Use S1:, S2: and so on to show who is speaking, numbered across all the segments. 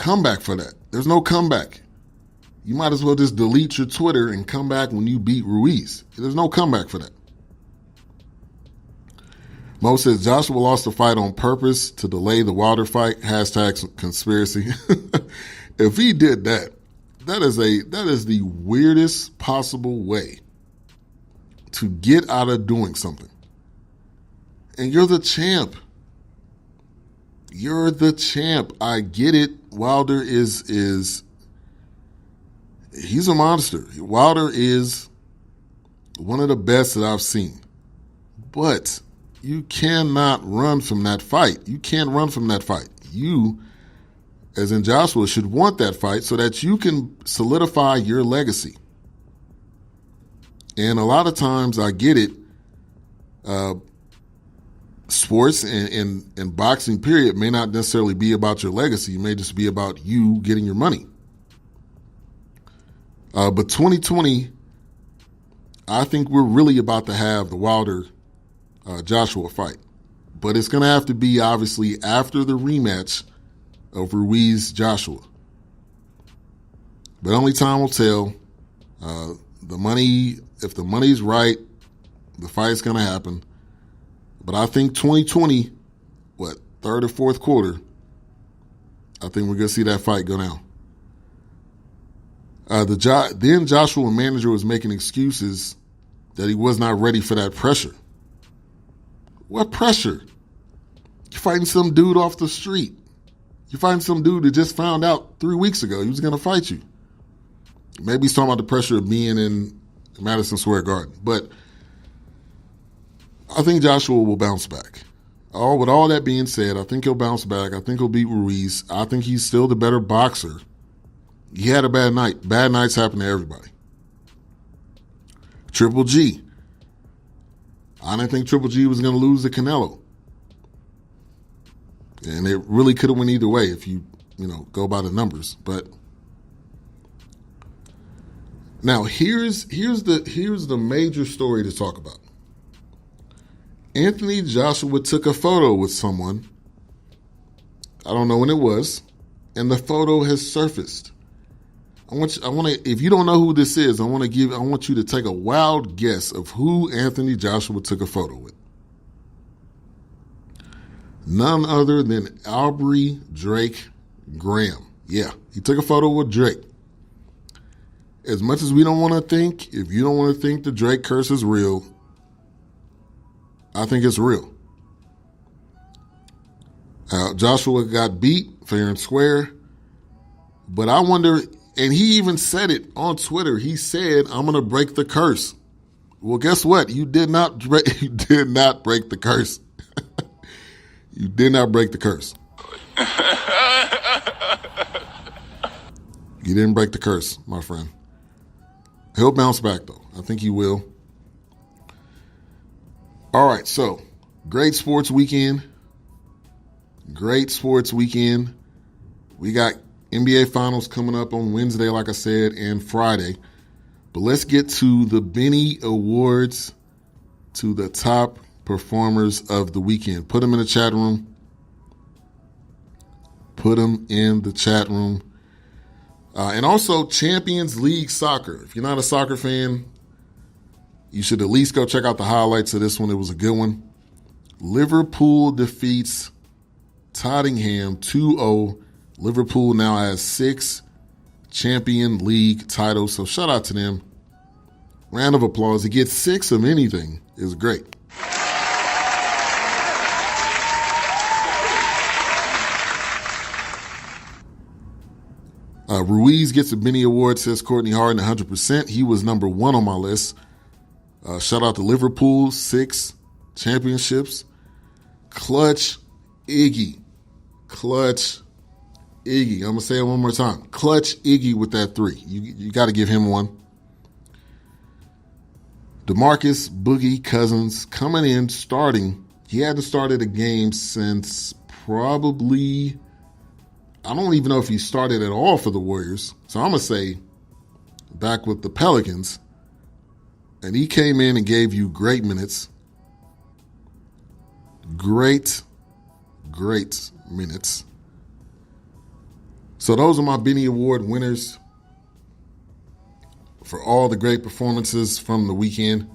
S1: comeback for that. There's no comeback. You might as well just delete your Twitter and come back when you beat Ruiz. There's no comeback for that. Mo says Joshua lost the fight on purpose to delay the Wilder fight. # conspiracy. If he did that, that is the weirdest possible way to get out of doing something. And you're the champ. You're the champ. I get it. Wilder is he's a monster. Wilder is one of the best that I've seen. But you cannot run from that fight. You can't run from that fight. You, as in Joshua, should want that fight so that you can solidify your legacy. And a lot of times, I get it, sports and boxing, period, may not necessarily be about your legacy. It may just be about you getting your money. But 2020, I think we're really about to have the Wilder Joshua fight. But it's going to have to be, obviously, after the rematch of Ruiz Joshua. But only time will tell. If the money's right, the fight's going to happen. But I think 2020, third or fourth quarter, I think we're going to see that fight go down. Then Joshua manager was making excuses that he was not ready for that pressure. What pressure? You're fighting some dude off the street. You're fighting some dude that just found out 3 weeks ago he was going to fight you. Maybe he's talking about the pressure of being in Madison Square Garden. But I think Joshua will bounce back. With all that being said, I think he'll bounce back. I think he'll beat Ruiz. I think he's still the better boxer. He had a bad night. Bad nights happen to everybody. Triple G. I didn't think Triple G was going to lose to Canelo. And it really could have went either way if you go by the numbers. But now here's the major story to talk about. Anthony Joshua took a photo with someone. I don't know when it was, and the photo has surfaced. I want to. If you don't know who this is, I want you to take a wild guess of who Anthony Joshua took a photo with. None other than Aubrey Drake Graham. Yeah, he took a photo with Drake. As much as we don't want to think, if you don't want to think the Drake curse is real, I think it's real. Joshua got beat fair and square, but I wonder. And he even said it on Twitter. He said, "I'm going to break the curse." Well, guess what? You did not break the curse. You did not break the curse. You didn't break the curse, my friend. He'll bounce back, though. I think he will. All right, so great sports weekend. Great sports weekend. We got NBA Finals coming up on Wednesday, like I said, and Friday. But let's get to the Benny Awards, to the top performers of the weekend. Put them in the chat room. Put them in the chat room. And also Champions League Soccer. If you're not a soccer fan, you should at least go check out the highlights of this one. It was a good one. Liverpool defeats Tottenham 2-0. Liverpool now has 6 Champion League titles, so shout out to them. Round of applause. To get 6 of anything is great. Ruiz gets a Benny Award, says Courtney Harden, 100%. He was number 1 on my list. Shout out to Liverpool, 6 championships. Clutch Iggy. I'm going to say it one more time. Clutch Iggy with that 3. You got to give him one. DeMarcus Boogie Cousins coming in, starting. He hadn't started a game since probably, I don't even know if he started at all for the Warriors. So I'm going to say back with the Pelicans. And he came in and gave you great minutes. Great minutes. So those are my Benny Award winners for all the great performances from the weekend.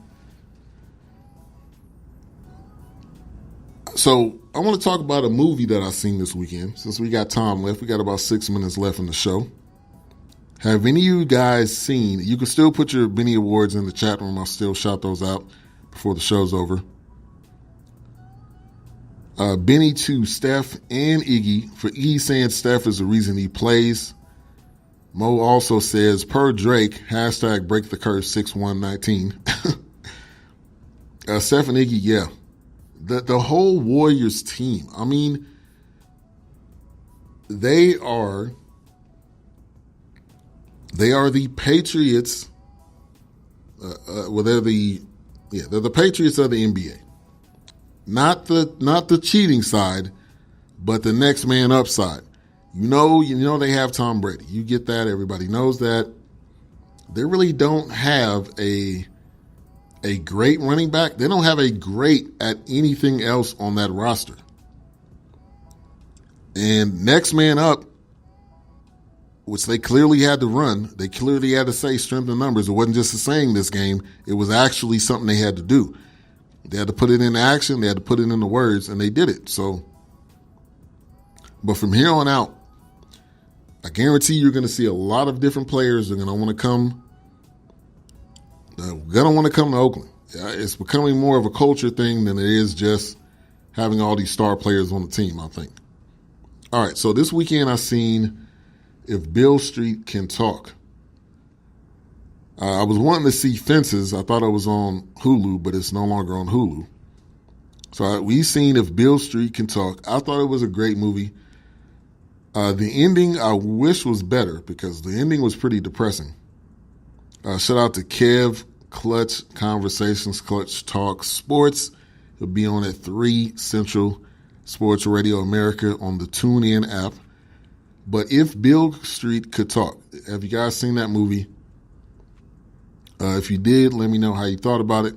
S1: So I want to talk about a movie that I seen this weekend. Since we got time left, we got about 6 minutes left in the show. Have any of you guys seen, you can still put your Benny Awards in the chat room. I'll still shout those out before the show's over. Benny to Steph and Iggy. For Iggy saying Steph is the reason he plays. Mo also says, per Drake, hashtag break the curse 6119. Steph and Iggy, yeah. The whole Warriors team, I mean, they are the Patriots. They're the Patriots of the NBA. Not the cheating side, but the next man up side. You know they have Tom Brady. You get that. Everybody knows that. They really don't have a great running back. They don't have a great at anything else on that roster. And next man up, which they clearly had to run. They clearly had to say strength in numbers. It wasn't just a saying this game. It was actually something they had to do. They had to put it in action. They had to put it in the words, and they did it. So, but from here on out, I guarantee you're going to see a lot of different players. They're going to want to come. To Oakland. It's becoming more of a culture thing than it is just having all these star players on the team, I think. All right, so this weekend I seen If Beale Street Can Talk. I was wanting to see Fences. I thought it was on Hulu, but it's no longer on Hulu. So we seen If Beale Street Can Talk. I thought it was a great movie. The ending I wish was better because the ending was pretty depressing. Shout out to Kev, Clutch Conversations, Clutch Talk Sports. He'll be on at 3 Central, Sports Radio America on the TuneIn app. But If Beale Street Could Talk, have you guys seen that movie? If you did, let me know how you thought about it.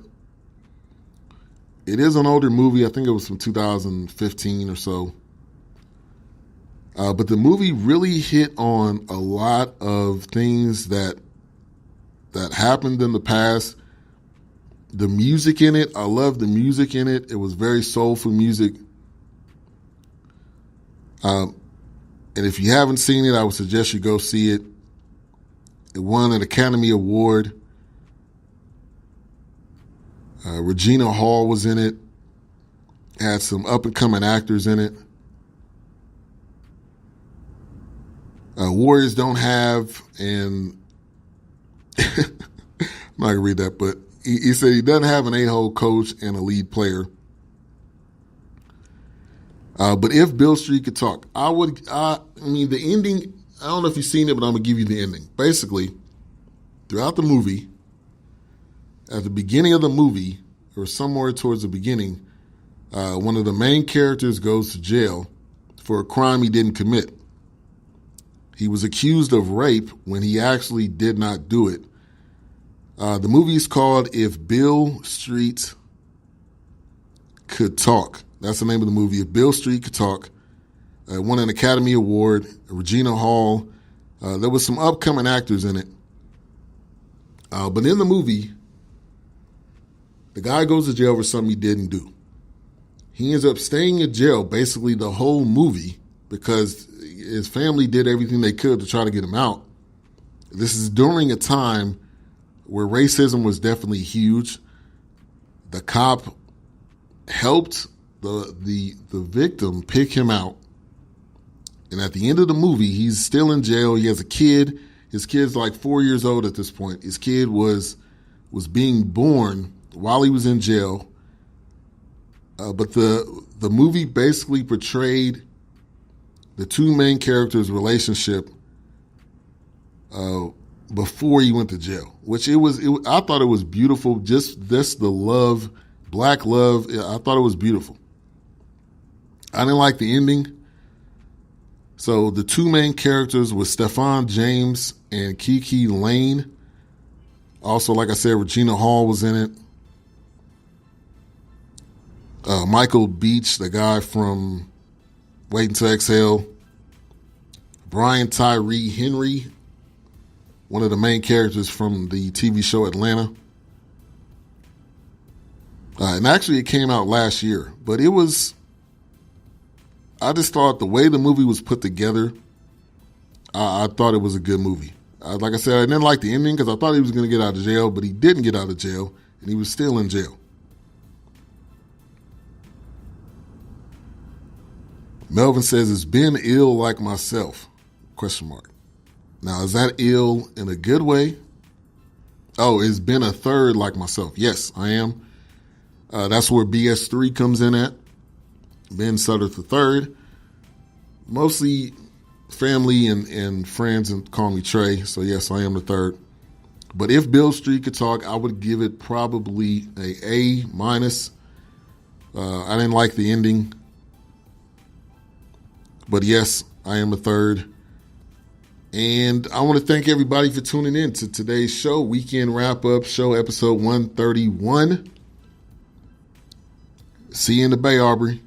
S1: It is an older movie. I think it was from 2015 or so. But the movie really hit on a lot of things that happened in the past. The music in it, I love the music in it. It was very soulful music. And if you haven't seen it, I would suggest you go see it. It won an Academy Award. Regina Hall was in it. Had some up-and-coming actors in it. Warriors don't have, and I'm not going to read that, but he said he doesn't have an 8-hole coach and a lead player. But If Beale Street Could Talk, I mean, the ending, I don't know if you've seen it, but I'm going to give you the ending. Basically, throughout the movie, at the beginning of the movie, or somewhere towards the beginning, one of the main characters goes to jail for a crime he didn't commit. He was accused of rape when he actually did not do it. The movie is called If Beale Street Could Talk. That's the name of the movie. If Beale Street Could Talk. Won an Academy Award. Regina Hall. There was some upcoming actors in it. But in the movie, the guy goes to jail for something he didn't do. He ends up staying in jail basically the whole movie because his family did everything they could to try to get him out. This is during a time where racism was definitely huge. The cop helped the victim pick him out. And at the end of the movie, he's still in jail. He has a kid. His kid's like 4 years old at this point. His kid was being born while he was in jail. But the movie basically portrayed the two main characters' relationship before he went to jail, which I thought it was beautiful. Just this, the love, black love. I thought it was beautiful. I didn't like the ending. So the two main characters were Stephan James and Kiki Lane. Also, like I said, Regina Hall was in it. Michael Beach, the guy from Waiting to Exhale. Brian Tyree Henry, one of the main characters from the TV show Atlanta. And actually it came out last year, but I just thought the way the movie was put together, I thought it was a good movie. Like I said, I didn't like the ending because I thought he was going to get out of jail, but he didn't get out of jail, and he was still in jail. Melvin says, it's been ill like myself, ? Now, is that ill in a good way? Oh, it's been a third like myself. Yes, I am. That's where BS3 comes in at. Ben Sutter the third. Mostly family and friends and call me Trey. So, yes, I am the third. But if Bill Street could talk, I would give it probably A-. I didn't like the ending. But, yes, I am the third. And I want to thank everybody for tuning in to today's show, Weekend Wrap-Up Show, episode 131. See you in the Bay Aubrey.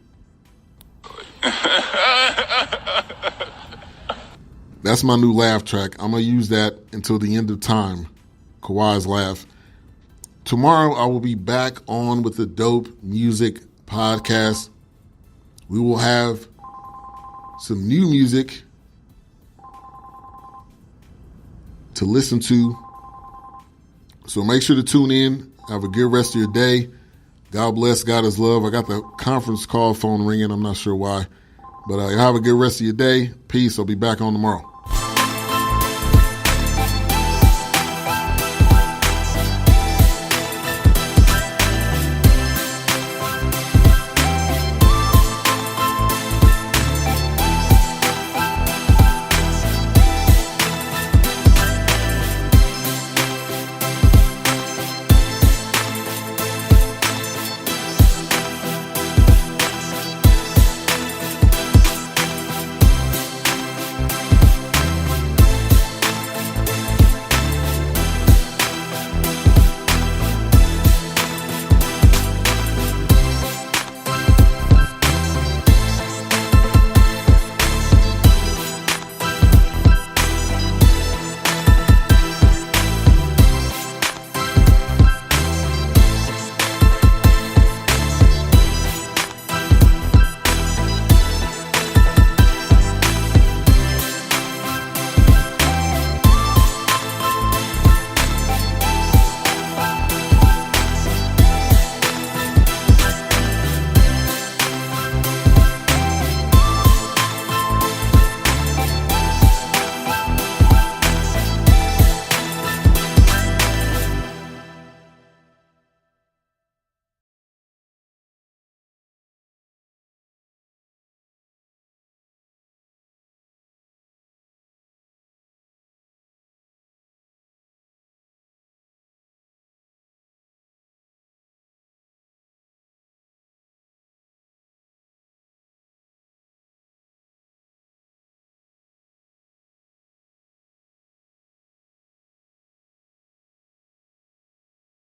S1: That's my new laugh track. I'm going to use that until the end of time. Kawhi's laugh. Tomorrow I will be back on with the Dope Music Podcast. We will have some new music to listen to. So make sure to tune in. Have a good rest of your day. God bless. God is love. I got the conference call phone ringing. I'm not sure why. But have a good rest of your day. Peace. I'll be back on tomorrow.